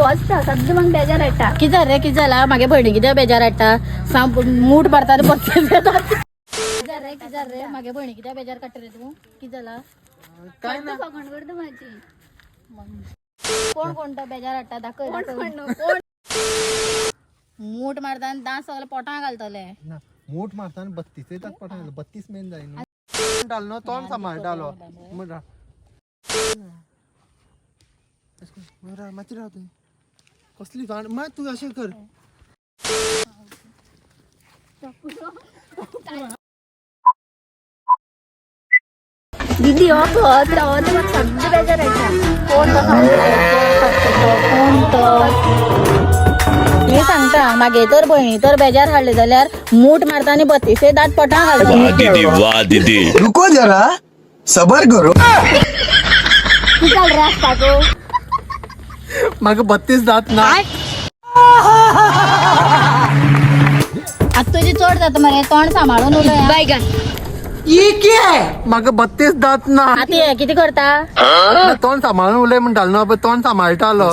वचता सद्दां म्हाका बेजार येता. कितें जालें रे कितें जाला मागे भयणी कित्याक बेजार हाडटा सांग मूड मारता बत्तीस येता कितें जालें रे मागे भयणी कित्याक बेजार काडटा रे तूं कितें जाला काय ना फगण करता माझी. कोण कोण तो बेजार हाडटा दाखय मूड मारता आनी दांत सगळे पोटां घालतले मूठ मारता आनी 32 येतात पठाण 32 मेन जाय न्ही डाल न्हू तोंड सांबाळटालो म्हणटा मातशी राव तुवें कसली गाण मात तूं अशें कर दीदी हो पळत रावत म्हाका सद्दां बेजार येता. कोण तो मी सांगता मागे तर भयणी तर बेजार हाडले जाल्यार मूठ मारता आनी 32 दांत पोटां घालता वाह दीदी रुको जरा सबर करो. कितें जालें रे आसता गो. म्हाका 32 जात ना आता तुजी चड जाता मरे तोंड सांबाळून उलय बायगन म्हाका 32 जात ना आता हे कितें करता तोंड सांबाळून उलय म्हणटालो न्हू पळय तोंड सांबाळटालो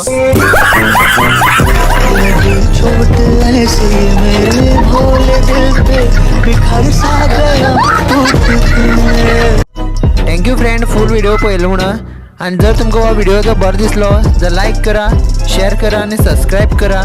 थँक्यू फ्रेंड फुल व्हिडिओ पळयलो म्हणून आणि जर तुमकां हो व्हिडिओ जर बरो दिसलो जाल्यार लायक करा शेअर करा आणि सबस्क्राईब करा.